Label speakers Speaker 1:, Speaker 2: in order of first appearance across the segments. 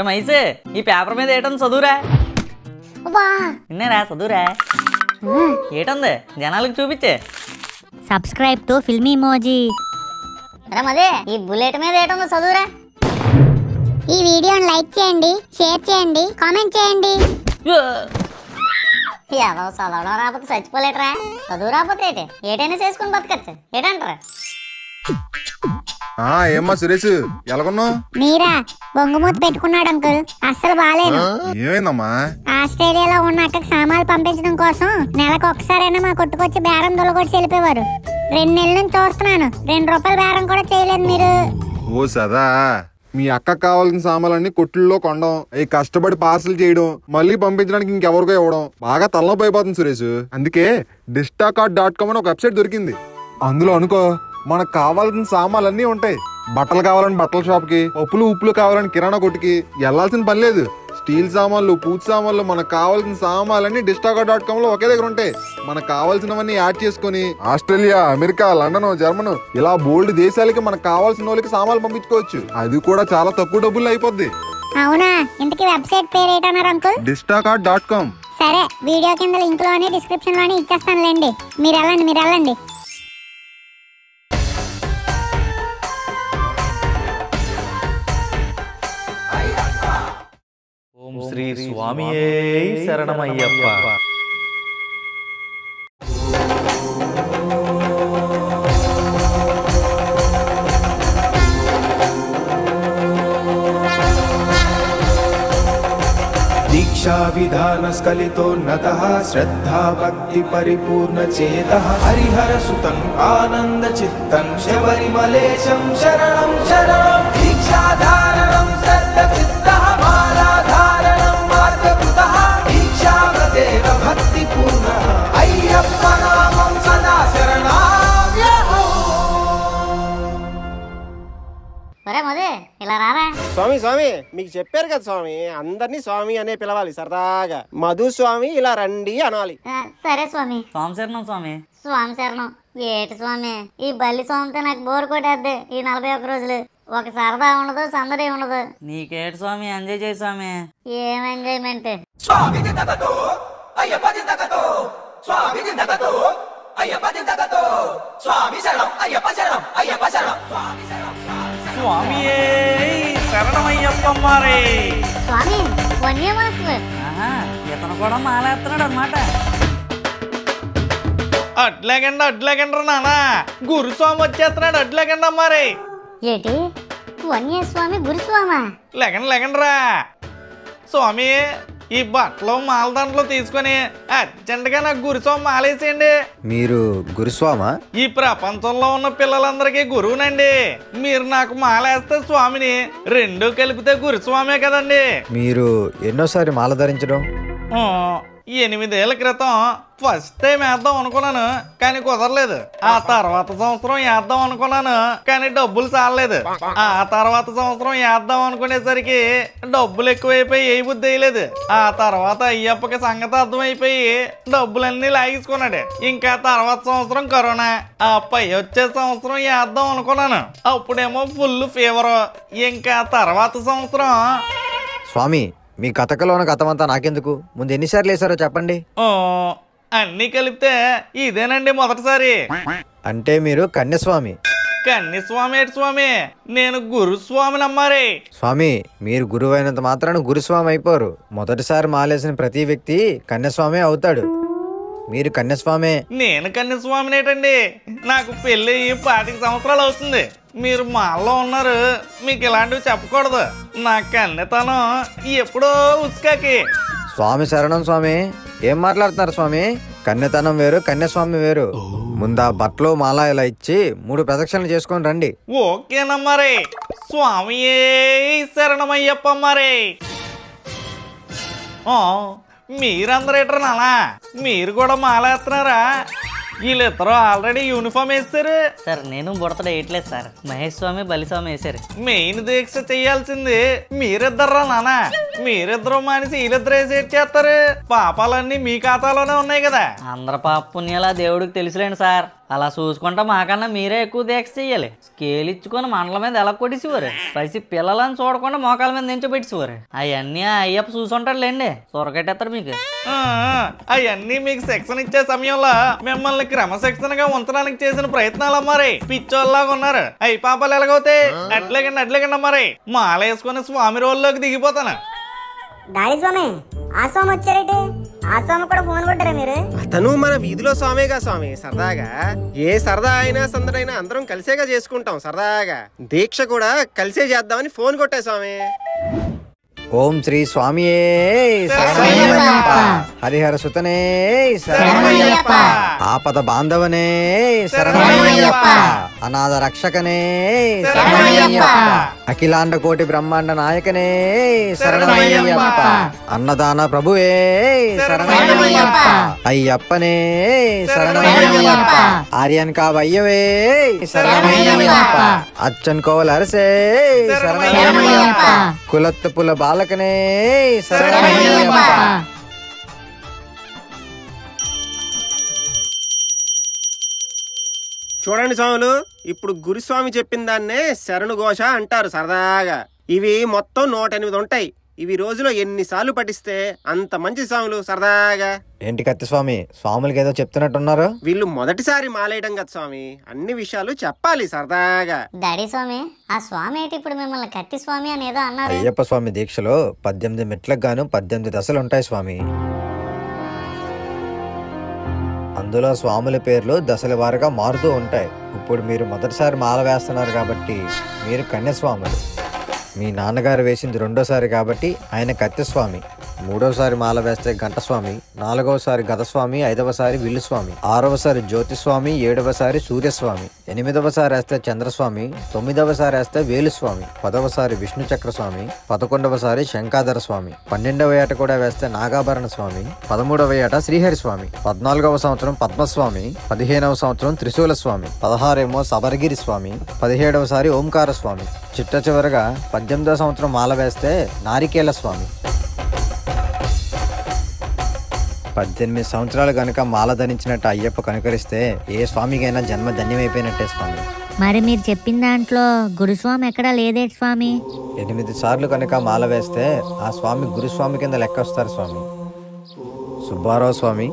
Speaker 1: మైసే ఈ పేపర్ మీద ఏటంది చదువురా. నిన్నేరా చదువురా. ఏటుంది జనాలకు చూపించే.
Speaker 2: Subscribe to Filmy Moji.
Speaker 3: అదే ఈ బుల్లెట్ మీద ఏటుందో చదువురా. ఈ వీడియోని లైక్ చేయండి, షేర్ చేయండి, కామెంట్ చేయండి. ఏదో చదవడం రాకపోతే చచ్చిపోలేటరా, చదువు రాకపోతే ఏటైనా చేసుకుని బతకచ్చు ఏటంటారా?
Speaker 4: ఏమ్మా సురేష్ ఎలాగున్నావు?
Speaker 3: మీరా బొంగుమూత పెట్టుకున్నాడు అంకుల్, అస్సలు బాగాలేను.
Speaker 4: ఏమైందమ్మా?
Speaker 3: ఆస్ట్రేలియాలో ఉన్న అక్కకి సామాన్లు పంపించడం కోసం నెలకు ఒకసారైనా మా కొట్టుకొచ్చి బేరం దొలగొట్టి వెళ్ళిపోయేవారు. 2 నెలల నుంచి చూస్తున్నాను, 2 రూపాయల బేరం కూడా చేయలేదు మీరు.
Speaker 4: ఓ సదా, మీ అక్కకు కావాల్సిన సామాన్లన్నీ కొట్టుల్లో కొనడం, అవి కష్టపడి పార్సల్ చేయడం, మళ్ళీ పంపించడానికి ఇంకెవరికో ఇవ్వడం బాగా తలనొప్పి అయిపోతుంది సురేష్. అందుకే distaCart.com అని ఒక వెబ్సైట్ దొరికింది. అందులో అనుకో మనకు కావాల్సిన సామాన్లన్నీ ఉంటాయి. బట్టలు కావాలని బట్టల షాప్ కి, పప్పులు ఉప్పులు కావాలని కిరాణా కొట్టుకి వెళ్లాల్సిన పని లేదు. స్టీల్ సామాన్లు, పూజ సామాన్లు, మనకు కావాల్సిన సామాన్లన్నీ distaCart.com లో ఒకే దగ్గర ఉంటాయి. మనకు కావాల్సినవన్నీ యాడ్ చేసుకుని ఆస్ట్రేలియా, అమెరికా, లండన్, జర్మన్ ఇలా బోల్డ్ దేశాలకి మనకు కావాల్సిన వాళ్ళకి సామాన్లు పంపించుకోవచ్చు. అది కూడా చాలా తక్కువ డబ్బులు అయిపోద్ది.
Speaker 3: అవునా, ఇంతకీ వెబ్సైట్ పేరు ఏంటన్నారు అంకుల్?
Speaker 4: distaCart.com.
Speaker 3: సరే, వీడియో కింద లింక్ లోని డిస్క్రిప్షన్ లోని ఇచ్చేస్తానులేండి. మీరు వెళ్ళండి.
Speaker 1: ఓం శ్రీ స్వామియే శరణమయ్యప్ప.
Speaker 5: दीक्षा विधान स्खलितोन्नतः श्रद्धा भक्ति परिपूर्ण चेतः हरिहर सुतं आनंद चित्तं शबरिमलेशं शरणं शरणं दीक्षा धारणं श्रद्धा चित्तः माला धारणं मार्गकृतः दीक्षा व्रतेन भक्ति पूर्णः अय्यप्प नामं सदा शरणाम्यहम्.
Speaker 3: ఇలా రారా.
Speaker 6: స్వామి మీకు చెప్పారు కదా స్వామి, అందరినీ స్వామి అనే పిలవాలి సరదాగా. మధు స్వామి ఇలా రండి అనాలి.
Speaker 3: సరే స్వామి.
Speaker 1: స్వామి స్వామి.
Speaker 3: స్వామి శరణం. ఏటి స్వామి, ఈ బల్లి స్వామితో నాకు బోర్ కొట్టేద్ది ఈ 41 రోజులు. ఒక సరదా ఉండదు, సందడి ఉండదు.
Speaker 1: నీకేటి స్వామి, ఎంజాయ్ చేయి స్వామి.
Speaker 3: ఏం ఎంజాయ్మెంట్?
Speaker 1: స్వామియే శరణమయ్యప్ప. మారే
Speaker 3: స్వామి వన్య మాస్టర్.
Speaker 1: ఇతను కూడా మాలేస్తున్నాడు అన్నమాట. అడ్లగండ్రా నానా, గురుస్వామి వచ్చేస్తున్నాడు. అడ్లగండి అమ్మారే.
Speaker 3: ఏటి వన్య స్వామి గురుస్వామా?
Speaker 1: లెగండ్రా స్వామి. ఈ బట్టలు మాలదండలు తీసుకొని అర్జెంట్ గా నాకు గురుస్వామి మాలేసేయండి.
Speaker 7: మీరు గురుస్వామా?
Speaker 1: ఈ ప్రపంచంలో ఉన్న పిల్లలందరికీ గురువునండి. మీరు నాకు మాలేస్తే స్వామిని, రెండు కలిపితే గురుస్వామే కదండి.
Speaker 7: మీరు ఎన్నోసారి మాల ధరించడం?
Speaker 1: 8 ఏళ్ల క్రితం ఫస్ట్ టైం వేద్దాం అనుకున్నాను, కానీ కుదరలేదు. ఆ తర్వాత సంవత్సరం వేద్దాం అనుకున్నాను, కానీ డబ్బులు చాలలేదు. ఆ తర్వాత సంవత్సరం వేద్దాం అనుకునేసరికి డబ్బులు ఎక్కువైపోయి ఏ బుద్ధి వేయలేదు. ఆ తర్వాత అయ్యప్పకి సంగతి అర్థమైపోయి డబ్బులన్నీ లాగేసుకున్నాడు. ఇంకా తర్వాత సంవత్సరం కరోనా. ఆ పై వచ్చే సంవత్సరం వేద్దాం అనుకున్నాను, అప్పుడేమో ఫుల్ ఫీవర్. ఇంకా తర్వాత సంవత్సరం.
Speaker 7: స్వామి, మీ కథకలోన కథమంతా నాకెందుకు? ముందు ఎన్నిసార్లు వేసారో చెప్పండి.
Speaker 1: అన్ని కలిపితే ఇదేనండి మొదటిసారి.
Speaker 7: అంటే మీరు కన్యస్వామి?
Speaker 1: కన్యస్వామి ఏంటి స్వామి, నేను గురుస్వామి నమ్మారే.
Speaker 7: స్వామి, మీరు గురువు అయినంత మాత్రాన గురుస్వామి అయిపోరు. మొదటిసారి మాలేసిన ప్రతి వ్యక్తి కన్యస్వామి అవుతాడు. మీరు కన్యస్వామే.
Speaker 1: నేను కన్యస్వామినేటండి. నాకు పెళ్లి 25 సంవత్సరాలు అవుతుంది. మీరు మాల్లో ఉన్నారు, మీకు ఇలాంటివి చెప్పకూడదు. నా కన్యతనం ఎప్పుడో ఉస్కాకి.
Speaker 7: స్వామి శరణం స్వామి. ఏం మాట్లాడుతున్నారు స్వామి? కన్యతనం వేరు, కన్యస్వామి వేరు. ముందు ఆ బట్టలు మాల ఇలా ఇచ్చి 3 ప్రదక్షిణలు చేసుకొని రండి.
Speaker 1: ఓకేనమ్మారే. స్వామియే శరణమయ్యప్ప. మరే మీరందరూ ఏటరా నాలా, మీరు కూడా మాలేస్తున్నారా? వీళ్ళిద్దరూ ఆల్రెడీ యూనిఫామ్ వేస్తారు
Speaker 8: సార్. నేను బుడతడ వేయట్లేదు సార్, మహేష్ స్వామి బలిస్వామి వేసారు.
Speaker 1: మెయిన్ దీక్ష చెయ్యాల్సింది మీరిద్దర్రా నాన్న. మీరిద్దరూ మానేసి వీళ్ళిద్దరు వేసేట్ చేస్తారు. పాపాలన్నీ మీ ఖాతాలోనే ఉన్నాయి కదా.
Speaker 8: అందరి పాప పుణ్యాలు ఆ దేవుడికి తెలుసులేండి సార్. అలా చూసుకుంటా మాకన్నా మీరే ఎక్కువ దీక్ష చెయ్యాలి. స్కేల్ ఇచ్చుకొని మండల మీద ఎలా కొట్టేసేవారు. పసి పిల్లలని చూడకుండా మోకాల మీద నించోబెట్టేసేవారు. అవన్నీ ఆ అయ్యప్ప చూసుంటాడులేండి, సొరకట్టేస్తారు మీకు.
Speaker 1: అవన్నీ మీకు శిక్షణ ఇచ్చే సమయంలో మిమ్మల్ని క్రమశిక్షణగా ఉంచడానికి చేసిన ప్రయత్నాలు మరి పిచ్చోళ్ళలాగా ఉన్నారు. అయ్యి పాపాలు ఎలాగవుతాయి? అట్లేకండి మరి మాల వేసుకుని స్వామి రోజుల్లోకి దిగిపోతాను.
Speaker 3: దాడి స్వామి, ఆ స్వామి వచ్చారేటి? ఆ స్వామి కూడా ఫోన్ కొట్టారా మీరు?
Speaker 6: అతను మన వీధిలో స్వామిగా స్వామి. సరదాగా ఏ సరదా అయినా సందడైనా అందరం కలిసేగా చేసుకుంటాం. సరదాగా దీక్ష కూడా కలిసే చేద్దామని ఫోన్ కొట్టా స్వామి.
Speaker 7: ఓం శ్రీ స్వామియే హరిహర సుతనే ఆపద బాంధవనే శరణమయ్యప్ప, అనాథ రక్షకనే శరణమయ్యప్ప, అఖిలాండ కోటి బ్రహ్మాండ నాయకనే శరణమయ్యప్ప, అన్నదాన ప్రభువే శరణమయ్యప్ప, అయ్యప్పనే శరణమయ్యప్ప, ఆర్యన్ కావయ్యవే శరణమయ్యప్ప, అచ్చన్ కోవల అరసే శరణమయ్యప్ప, కులత్తు పుల బాలకనే శరణమయ్యప్ప.
Speaker 6: చూడండి స్వాములు, ఇప్పుడు గురుస్వామి చెప్పిన దాన్నే శరణు ఘోష అంటారు సరదాగా. ఇవి మొత్తం 108 ఉంటాయి. ఇవి రోజులో ఎన్నిసార్లు పఠిస్తే అంత మంచి స్వాములు. సరదాగా
Speaker 7: ఏంటి కత్తి స్వామి, స్వాములకి ఏదో చెప్తున్నట్టున్నారు?
Speaker 6: వీళ్ళు మొదటిసారి మాలేయడం కదా స్వామి, అన్ని విషయాలు చెప్పాలి సరదాగా.
Speaker 3: డాడీ స్వామి, ఆ స్వామి ఏంటి ఇప్పుడు మిమ్మల్ని కత్తి స్వామి అని ఏదో అన్నారు?
Speaker 7: అయ్యప్ప స్వామి దీక్షలో 18 మెట్లకు గాను 18 దశలు ఉంటాయి స్వామి. అందులో స్వాముల పేర్లు దశల వారుగా మారుతూ ఉంటాయి. ఇప్పుడు మీరు మొదటిసారి మాల వేస్తున్నారు కాబట్టి మీరు కన్యస్వాములు. మీ నాన్నగారు వేసింది రెండోసారి కాబట్టి ఆయన కత్తిస్వామి. మూడోసారి మాల వేస్తే గంటస్వామి, నాలుగవసారి గతస్వామి, ఐదవసారి విల్లుస్వామి, ఆరవసారి జ్యోతిస్వామి, ఏడవసారి సూర్యస్వామి, ఎనిమిదవసారి వేస్తే చంద్రస్వామి, తొమ్మిదవసారి వేస్తే వేలుస్వామి, 10వసారి విష్ణు చక్రస్వామి, 11వసారి శంకాధర స్వామి, 12వ ఏట కూడా వేస్తే నాగాభరణ స్వామి, 13వ ఏట శ్రీహరి స్వామి, 14వ సంవత్సరం పద్మస్వామి, 15వ సంవత్సరం త్రిశూల స్వామి, 16 సబరగిరి స్వామి, 17వసారి ఓంకార స్వామి, చిట్ట చివరగా 18వ సంవత్సరం మాల వేస్తే నారికేల స్వామి. 18 సంవత్సరాలు కనుక మాల ధరించినట్టు అయ్యప్ప కనుకరిస్తే ఏ స్వామికైనా జన్మ ధన్యమైపోయినట్టే స్వామి.
Speaker 2: మరి మీరు చెప్పిన దాంట్లో గురుస్వామి ఎక్కడా లేదేటి స్వామి?
Speaker 7: 8 సార్లు కనుక మాల వేస్తే ఆ స్వామి గురుస్వామి కింద లెక్క వస్తారు స్వామి. సుబ్బారావు స్వామి,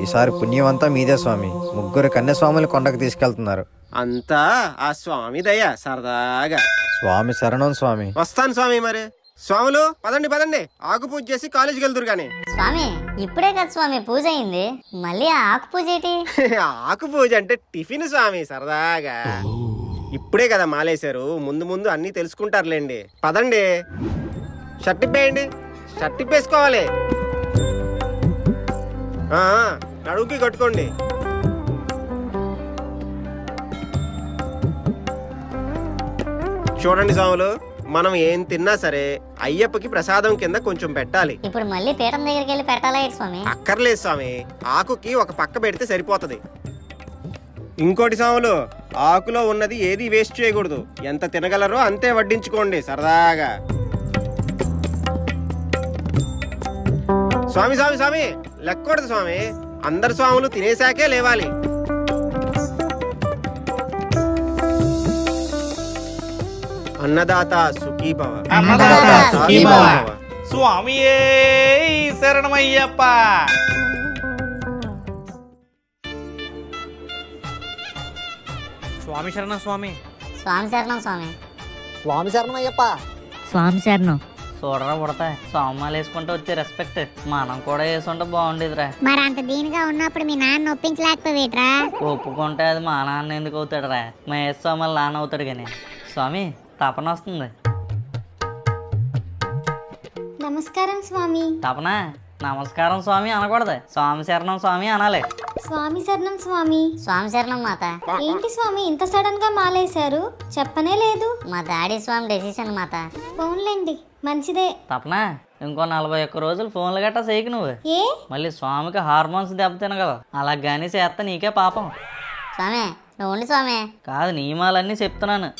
Speaker 7: ఈసారి పుణ్యమంతా మీదే స్వామి. 3 కన్యస్వాములు కొండకు తీసుకెళ్తున్నారు.
Speaker 6: అంతా ఆ స్వామి దయ. సరదాగా
Speaker 7: స్వామి శరణం స్వామి.
Speaker 6: వస్తాను స్వామి. మరి స్వాములు పదండి, ఆకు పూజ చేసి కాలేజీకి వెళ్తురు గాని.
Speaker 3: స్వామి, ఇప్పుడే కదా స్వామి పూజ అయింది, మళ్ళీ ఆ ఆకు పూజ ఏంటి?
Speaker 6: ఆకు పూజ అంటే టిఫిన్ స్వామి. సరదాగా ఇప్పుడే కదా మాలేశారు, ముందు అన్ని తెలుసుకుంటారులేండి. పదండి, షర్ట్ ఇప్పేయండి. షర్ట్ ఇప్పేసుకోవాలి, నడుముకి కట్టుకోండి. చూడండి స్వాములు, మనం ఏం తిన్నా సరే అయ్యప్పకి ప్రసాదం కింద కొంచెం పెట్టాలి.
Speaker 3: ఇప్పుడు మళ్ళీ పీఠం దగ్గరికి వెళ్ళి పెట్టాలా స్వామి?
Speaker 6: అక్కర్లేదు స్వామి, ఆకుకి ఒక పక్క పెడితే సరిపోతది. ఇంకోటి స్వాములు, ఆకులో ఉన్నది ఏది వేస్ట్ చేయకూడదు. ఎంత తినగలరో అంతే వడ్డించుకోండి. సరదాగా స్వామి లెక్కకూడదు స్వామి. అందరు స్వాములు తినేశాకే లేవాలి. అన్నదాత సుఖీభవ.
Speaker 1: స్వామియే శరణమయ్యప్ప.
Speaker 8: స్వామి శరణం స్వామి.
Speaker 3: స్వామి శరణం స్వామి.
Speaker 7: స్వామి శరణమయ్యప్ప.
Speaker 2: స్వామి శరణం.
Speaker 8: చూడరా పుడతా సోమాలు వేసుకుంటూ వచ్చే రెస్పెక్ట్ మనం కూడా వేసుకుంటే బాగుండేదిరా.
Speaker 3: మరి అంత దీనిగా ఉన్నప్పుడు మీ నాన్న ఒప్పించలేకపోయేట్రా?
Speaker 8: ఒప్పుకుంటే అది మా నాన్న ఎందుకు అవుతాడు రా, మహేష్ సోమాలు నాన్న అవుతాడు కానీ. స్వామి తపన వస్తుంది.
Speaker 9: నమస్కారం స్వామి.
Speaker 8: తపన నమస్కారం స్వామి అనకూడదు, స్వామి శరణం స్వామి అనాలి.
Speaker 9: స్వామి శరణం స్వామి.
Speaker 3: స్వామి శరణం మాత.
Speaker 9: ఏంటి స్వామి ఇంత సడన్ గా మాలేశారు, చెప్పనే లేదు?
Speaker 3: మా డాడీ స్వామి డెసిషన్ మాత.
Speaker 9: ఫోన్లేండి, మంచిదే.
Speaker 8: తపన ఇంకో 41 రోజులు ఫోన్లు గట్టా చేయకు నువ్వు.
Speaker 9: ఏ
Speaker 8: మళ్ళీ స్వామికి హార్మోన్స్ దెబ్బతిన కదా, అలా గానీ చేస్తా నీకే పాపం.
Speaker 3: స్వామి నువ్వు ఉండి స్వామి.
Speaker 8: కాదు నియమాలన్నీ చెప్తున్నాను.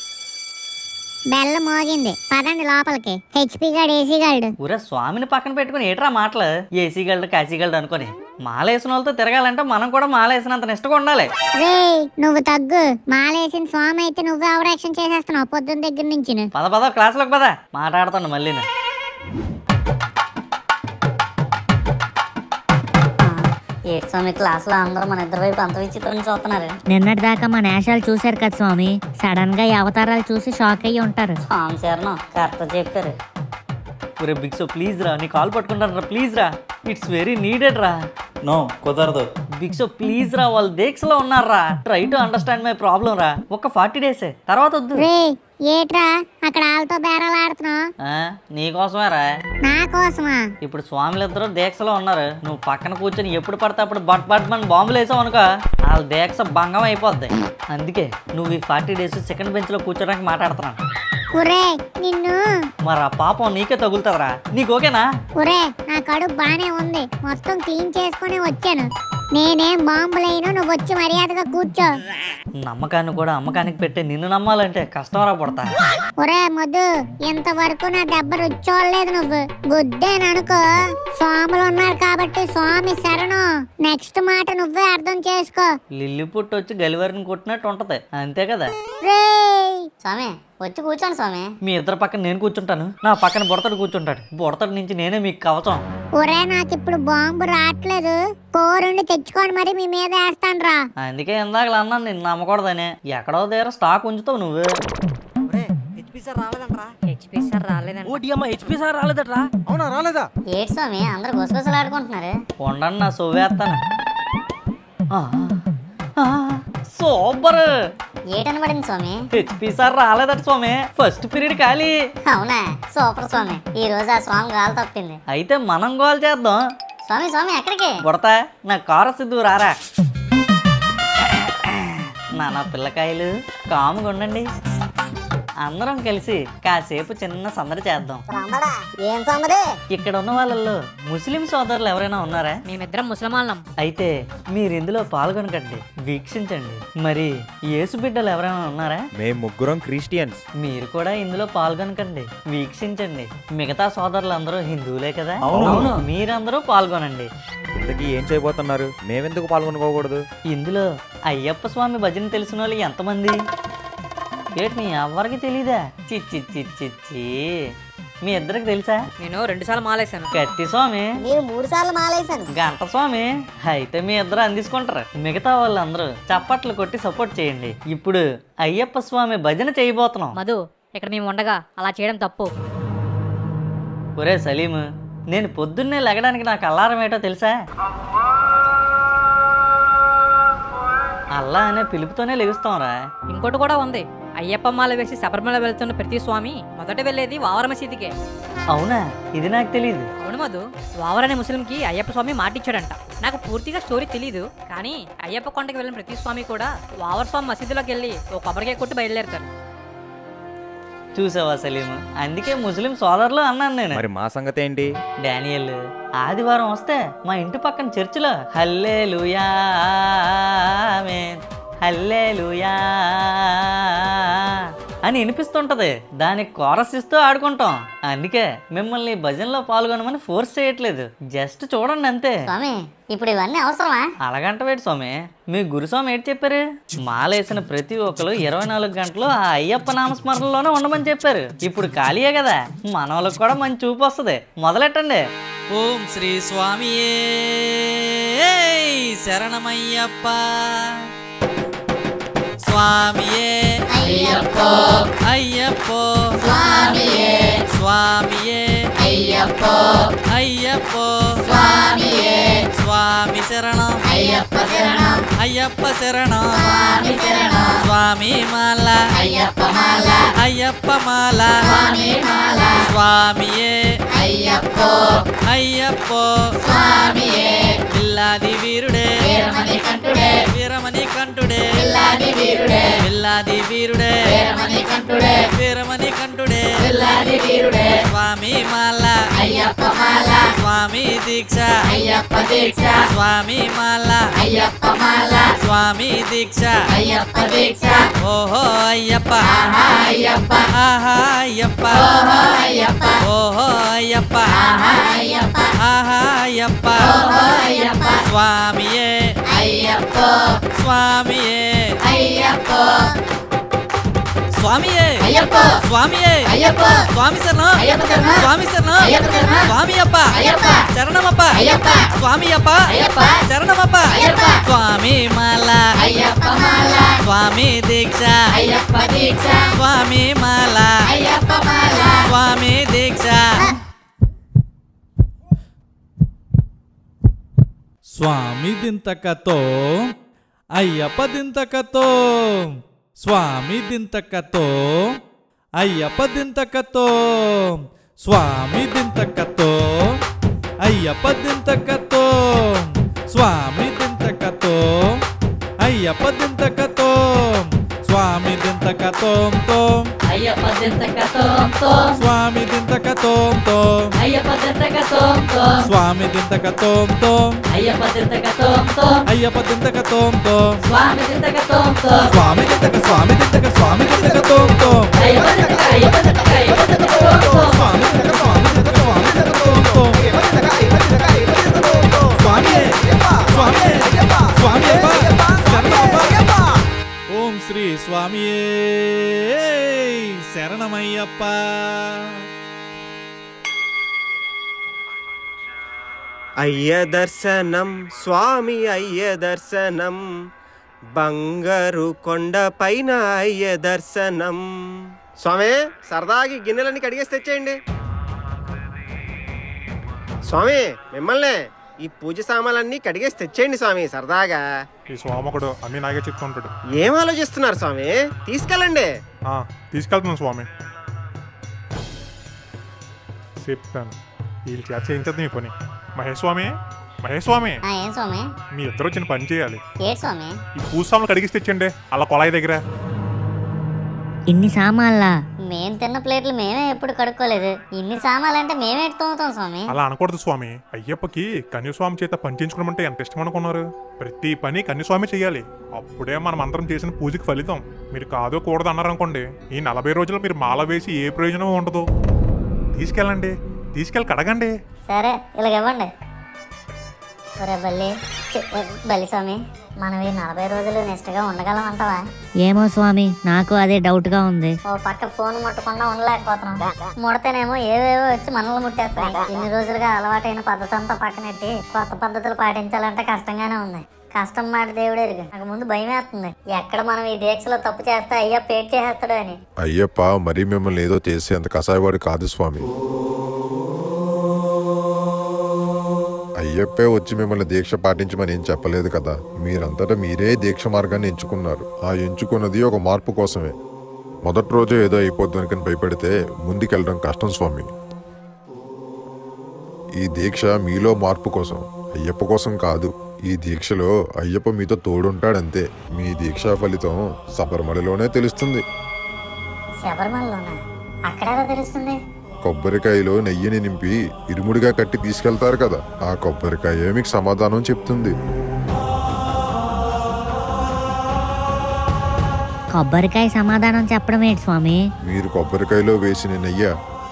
Speaker 3: బెల్ల మోగింది, పదండి లోపలికి. హెచ్పి గాడు ఏసీ గాడు.
Speaker 8: ఊరే స్వామిని పక్కన పెట్టుకుని ఏట్రా మాటలు? ఏసీ గల్డ్ కాశీ గల్డ్ అనుకుని మాలేసిన వాళ్ళతో తిరగాలంటే మనం కూడా మాలేసినంత నిష్టగా ఉండాలి.
Speaker 3: రే నువ్వు తగ్గు, మాలేసిన స్వామి అయితే నువ్వు ఓవరాక్షన్ చేసేస్తున్నావు పొద్దున్న దగ్గర నుంచి.
Speaker 8: పద పద క్లాసులోకి పద, మాట్లాడుతాను మళ్ళీ.
Speaker 2: ఏడు స్వామి క్లాసులో అందరూ మన ఇద్దరు వైపు అంత విచిత్రంగా చూస్తున్నారు.
Speaker 10: నిన్నటి దాకా మన నేషాలు చూశారు కదా స్వామి, సడన్ గా ఈ అవతారాలు చూసి షాక్ అయ్యి ఉంటారు.
Speaker 2: స్వామి శరణం కరెక్ట్ చెప్పారు.
Speaker 8: ఊరే బిగ్సో ప్లీజ్ రా, నీ కాల్ పట్టుకుంటాను రా, ప్లీజ్ రా, ఇట్స్ వెరీ నీడెడ్ రా. నో కుదరదు బిగ్సో ప్లీజ్ రా, వాళ్ళు దీక్షలో ఉన్నారా. Try to understand my problem రా. ఒక 40 days తర్వాత వద్దు.
Speaker 3: ఏట్రా అక్కడ వాళ్ళతో బేరాలు ఆడుతున్నావు?
Speaker 8: నీకోసమే రా.
Speaker 3: నా కోసమా?
Speaker 8: ఇప్పుడు స్వాములిద్దరూ దీక్షలో ఉన్నారు, నువ్వు పక్కన కూర్చొని ఎప్పుడు పడితే అప్పుడు బట్ బట్ మన బాంబులు వేసావు అనుకో, వాళ్ళ దీక్ష భంగం అయిపోద్ది. అందుకే నువ్వు ఈ 40 days సెకండ్ బెంచ్ లో కూర్చోడానికి మాట్లాడుతున్నాను.
Speaker 3: నిన్ను
Speaker 8: మరి ఆ పాపం నీకే తగులుతుందిరా, నీకు ఓకేనా?
Speaker 3: నా కడుపు బానే ఉంది, మొత్తం క్లీన్ చేసుకుని వచ్చాను. నేనేం బాంబులైనా, నువ్వు వచ్చి మర్యాదగా కూర్చో.
Speaker 8: నమ్మకాన్ని కూడా అమ్మకానికి పెట్టే నిన్ను నమ్మాలంటే కష్టం రా పడతా.
Speaker 3: మధు ఇంతవరకు నా దెబ్బ రుచోలేదు. నువ్వు గుద్దేననుకో, స్వాములు ఉన్నారు కాబట్టి స్వామి శరణం. నెక్స్ట్ మాట నువ్వే అర్థం చేసుకో.
Speaker 8: లిల్లి పుట్టి వచ్చి గలివారిని కొట్టినట్టు ఉంటది, అంతే కదా?
Speaker 2: స్వామి వచ్చి కూర్చోండి స్వామి.
Speaker 8: మీ ఇద్దరు పక్కన నేను కూర్చుంటాను, నా పక్కన బుడతడు కూర్చుంటాడు. బుడతడి నుంచి నేనే మీకు కవచం.
Speaker 3: నాకు ఇప్పుడు బాంబు రావట్లేదు, కోరుండి తెచ్చుకోండి, మరి మీ మీద వేస్తాను రా.
Speaker 8: అందుకే ఇందాక అన్నాను నిన్ను నమ్మకూడదని. ఎక్కడో దగ్గర స్టాక్ ఉంచుతావు నువ్వు.
Speaker 2: ఏడు స్వామి అందరు గుసగుసలాడుకుంటున్నారు.
Speaker 8: ఉండండి నా సొవ్వేస్తాను. సూపర్.
Speaker 2: ఏటని పడింది స్వామి?
Speaker 8: హెచ్పి సార్ రాలేదట స్వామి, ఫస్ట్ పీరియడ్ ఖాళీ.
Speaker 2: అవునా? సూపర్ స్వామి, ఈ రోజు ఆ స్వామి గాలి తప్పింది.
Speaker 8: అయితే మనం గోల్ చేద్దాం.
Speaker 2: స్వామి ఎక్కడికి?
Speaker 8: బుడతా నా కారు సిద్ధు రారా. నానా పిల్లకాయలు కాముగా ఉండండి, అందరం కలిసి కాసేపు చిన్న సందడి చేద్దాం.
Speaker 3: ఏం సందడి?
Speaker 8: ఇక్కడ ఉన్న వాళ్ళల్లో ముస్లిం సోదరులు ఎవరైనా ఉన్నారా?
Speaker 10: మేమిద్దరం ముసలమానం.
Speaker 8: అయితే మీరు ఇందులో పాల్గొనకండి, వీక్షించండి. మరి యేసు బిడ్డలు ఎవరైనా ఉన్నారా?
Speaker 11: మేము ముగ్గురం క్రిస్టియన్స్.
Speaker 8: మీరు కూడా ఇందులో పాల్గొనకండి, వీక్షించండి. మిగతా సోదరులందరూ హిందువులే కదా, మీరందరూ పాల్గొనండి.
Speaker 11: ఇంతకీ ఏం చేయబోతున్నారు? మేమెందుకు పాల్గొనుకోకూడదు?
Speaker 8: ఇందులో అయ్యప్ప స్వామి భజన తెలిసిన వాళ్ళు ఎంతమంది? ఏటి ఎవరికి తెలీదా? చిచ్చి చిచ్చి మీ ఇద్దరికి తెలుసా?
Speaker 10: నేను 2 సార్లు మాలేశాను.
Speaker 8: కత్తి స్వామి
Speaker 3: నేను 3 సార్లు మాలేశాను.
Speaker 8: గంట స్వామి అయితే మీ ఇద్దరు అందించుకుంటారు. మిగతా వాళ్ళందరూ చప్పట్లు కొట్టి సపోర్ట్ చేయండి. ఇప్పుడు అయ్యప్ప స్వామి భజన చేయబోతున్నాం.
Speaker 10: మధు ఇక్కడ మేము ఉండగా అలా చేయడం తప్పు.
Speaker 8: ఒరే సలీము, నేను పొద్దున్నే లెగడానికి నాకు అలారం ఏంటో తెలుసా? అల్లా అనే పిలుపుతోనే లెగుస్తాంరా.
Speaker 10: ఇంకోటి కూడా ఉంది, అయ్యప్ప మాల వేసి శబరిమల వెళ్తున్న ప్రతి స్వామి మొదట వెళ్ళేది వావర మసీదికే.
Speaker 8: అవునా? ఇది నాకు తెలియదు.
Speaker 10: అవును మధు, వావర్ అనే ముస్లింకి అయ్యప్ప స్వామి మాటిచ్చాడంట. నాకు పూర్తిగా స్టోరీ తెలీదు, కానీ అయ్యప్ప కొండకి వెళ్ళిన ప్రతి స్వామి కూడా వావర్ స్వామి మసీదులోకి వెళ్ళి ఓ కొబ్బరికాయ కొట్టి బయలుదేరుతారు.
Speaker 8: చూసావా సలీము, అందుకే ముస్లిం సోదరులు అన్నాను నేను.
Speaker 11: మరి మా సంగతి ఏంటి?
Speaker 8: డానియల్, ఆదివారం వస్తే మా ఇంటి పక్కన చర్చిలో హల్లెలూయా ఆమేన్, హల్లెలూయా అని వినిపిస్తుంటది. దానికి కోరస్ ఇస్తూ ఆడుకుంటాం. అందుకే మిమ్మల్ని భజనలో పాల్గొనమని ఫోర్స్ చేయట్లేదు, జస్ట్ చూడండి అంతే.
Speaker 2: స్వామి ఇప్పుడు ఇవన్నీ అవసరమా?
Speaker 8: అలాగంట వేడు స్వామి. మీ గురుస్వామి ఏంటి చెప్పారు? మాలేసిన ప్రతి ఒక్కరు 24 గంటలు ఆ అయ్యప్ప నామస్మరణలోనే ఉండమని చెప్పారు. ఇప్పుడు ఖాళీయే కదా, మన వాళ్ళకి కూడా మంచి చూపు వస్తుంది. మొదలెట్టండి. ఓం శ్రీ స్వామియే శరణమయ్యప్ప, స్వామియే అయ్యప్పో, అయ్యప్పో స్వామియే, స్వామియే అయ్యప్పో, అయ్యప్పో స్వామియే, స్వామి శరణం అయ్యప్ప శరణం, అయ్యప్ప శరణం స్వామి శరణం, స్వామి మాల అయ్యప్ప మాల, అయ్యప్ప మాల స్వామి మాల, స్వామియే అయ్యప్పో, అయ్యప్పో స్వామియే, పిల్ల పిల్లాది వీరుడే వీరమణి కంఠుడే వీరమణి కంఠుడే పిల్లాది వీరుడే పిల్లాది వీరుడే వీరమణి కంఠుడే వీరమణి కంఠుడే పిల్లాది వీరుడే స్వామి మాల అయ్యప్ప మాల స్వామి దీక్ష అయ్యప్ప దీక్ష స్వామి మాల అయ్యప్ప మాల స్వామి దీక్ష అయ్యప్ప దీక్ష ఓహో అయ్యప్ప ఆహా అయ్యప్ప ఆహా అయ్యప్ప ఓహో అయ్యప్ప ఓహో అయ్యప్ప ఆహా అయ్యప్ప ఆహా అయ్యప్ప ఓహో అయ్యప్ప స్వామియే అయ్యప్ప స్వామియే అయ్యప్ప స్వామియే అయ్యప్ప స్వామియే అయ్యప్ప స్వామి శరణం అయ్యప్ప శరణం స్వామి శరణం అయ్యప్ప శరణం స్వామి అప్ప అయ్యప్ప శరణమప్ప అయ్యప్ప స్వామి అప్ప అయ్యప్ప శరణమప్ప అయ్యప్ప స్వామి మాల అయ్యప్ప మాల స్వామి దీక్ష అయ్యప్ప దీక్ష స్వామి మాల అయ్యప్ప మాల స్వామి దీక్ష
Speaker 12: స్వామి దింతకతో అయ్యప్ప దింతకతో స్వామి దింతకతో అయ్యప్ప దింతకతో స్వామి దింతకతో అయ్యప్ప దింతకతో స్వామి దింతకతో అయ్యప్ప దింతకతో స్వామి దింతకతో అయ్యప్ప దింతకతో స్వామి దింతకతో అయ్యప్ప దింతకతో స్వామి దింతకతో అయ్యప్ప దింతకతో అయ్యప్ప దింతకతో స్వామి దింతకతో స్వామి దింతక స్వామి దింతక స్వామి దింతకతో అయ్యప్ప దింతక అయ్యప్ప దింతక అయ్యప్ప దింతకతో స్వామి దింతక స్వామి దింతక స్వామి దింతకతో అయ్యప్ప దింతక అయ్యప్ప దింతక అయ్యప్ప దింతకతో స్వామి స్వామి స్వామి శరణమయ్యప్ప ఓం శ్రీ స్వామియే శరణమయ్యప్ప
Speaker 6: అయ్య దర్శనం స్వామి అయ్య దర్శనం బంగారు కొండ పైన అయ్య దర్శనం స్వామి సరదాకి గిన్నెలన్నీ కడిగేసి తెచ్చేయండి స్వామి మిమ్మల్ని ఈ పూజ సామాన్లన్నీ కడిగేసి తెచ్చేయండి స్వామి సరదాగా
Speaker 13: ఈ స్వామకుడు అన్ని నాగే చెప్తుంటాడు
Speaker 6: ఏం ఆలోచిస్తున్నారు స్వామి తీసుకెళ్ళండి
Speaker 13: తీసుకెళ్తున్నాను స్వామి చెప్తాను వీళ్ళు చేత చేయించదు మీ పని మహేష్ స్వామి మహేష్ స్వామి
Speaker 2: ఏం స్వామి
Speaker 13: మీ ఇద్దరు చిన్న పని చేయాలి
Speaker 2: ఏ స్వామి
Speaker 13: ఈ పూజ సామాన్లు కడిగిసి తెచ్చండి అలా కొలాయి దగ్గర
Speaker 2: ఇన్ని సామాన్లా మేం తిన్న ప్లేట్లు మేమే ఎప్పుడు కడుక్కోలేదు ఇన్ని సామాన్లంటే మేమే తోముతాం స్వామి
Speaker 13: అలా అనకూడదు స్వామి అయ్యప్పకి కన్యస్వామి చేత పని చేయించుకోమంటే ఎంత ఇష్టం అనుకున్నారు ప్రతి పని కన్యస్వామి చేయాలి అప్పుడే మనం అందరం చేసిన పూజకి ఫలితం మీరు కాదో కూడదు అన్నారు అనుకోండి ఈ 40 రోజులు మీరు మాల వేసి ఏ ప్రయోజనం ఉండదు తీసుకెళ్ళండి తీసుకెళ్ళి కడగండి
Speaker 2: సరే ఇలాగివ్వండి బలి స్వామి మనం ఈ 40 రోజులు నిష్టగా ఉండగలం అంటావా
Speaker 14: ఏమో స్వామి నాకు అదే డౌట్ గా ఉంది
Speaker 2: ఓ పక్క ఫోన్ ముట్టకుండా ఉండలేకపోతున్నాం ముడతేనేమో ఏవేవో వచ్చి మనల్ని ముట్టేస్తాయి ఇన్ని రోజులుగా అలవాటైన పద్ధతి అంతా పక్కనెట్టి కొత్త పద్ధతులు పాటించాలంటే కష్టంగానే ఉంది కష్టం మాట దేవుడు ఎరుగు నాకు ముందు భయం వేస్తుంది ఎక్కడ మనం ఈ దీక్షలో తప్పు చేస్తే అయ్యప్ప ఏడ్ చేసేస్తాడు అని
Speaker 4: అయ్యప్ప మరీ మిమ్మల్ని ఏదో చేసి అంత కసాయవాడు కాదు స్వామి అయ్యప్పే వచ్చి మిమ్మల్ని దీక్ష పాటించమని ఏం చెప్పలేదు కదా మీరంతటా మీరే దీక్ష మార్గాన్ని ఎంచుకున్నారు ఆ ఎంచుకున్నది ఒక మార్పు కోసమే మొదటి రోజు ఏదో అయిపోద్దానికని భయపడితే ముందుకెళ్ళడం కష్టం స్వామి ఈ దీక్ష మీలో మార్పు కోసం అయ్యప్ప కోసం కాదు ఈ దీక్షలో అయ్యప్ప మీతో తోడుంటాడంతే మీ దీక్షా ఫలితం శబరిమలలోనే తెలుస్తుంది
Speaker 2: శబరిమలలోనా అక్కడెలా తెలుస్తుంది
Speaker 4: కొబ్బరికాయలో నెయ్యిని నింపి ఇరుముడిగా కట్టి తీసుకెళ్తారు కదా ఆ కొబ్బరికాయ మీకు సమాధానం చెప్తుంది
Speaker 14: కొబ్బరికాయ సమాధానం చెప్పడం ఏంటి స్వామి
Speaker 4: మీరు కొబ్బరికాయలో వేసిన నెయ్యి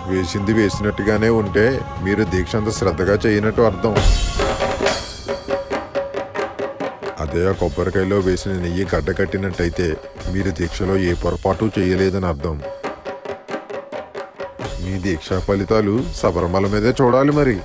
Speaker 4: వేసింది వేసినట్టుగానే ఉంటే మీరు దీక్ష అంత శ్రద్ధగా చేయనట్టు అర్థం అదే ఆ కొబ్బరికాయలో వేసిన నెయ్యి గడ్డ కట్టినట్టయితే మీరు దీక్షలో ఏ పొరపాటు చేయలేదని అర్థం మీ దీక్షా ఫలితాలు శబరిమల మీదే చూడాలి మరి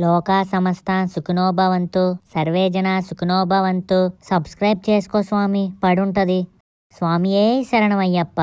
Speaker 14: లోకా సమస్త సుఖినో భవంతు, సర్వే జన సుఖినో భవంతు. సబ్స్క్రైబ్ చేసుకో స్వామి, పడుంటది. స్వామియే శరణమయ్యప్ప.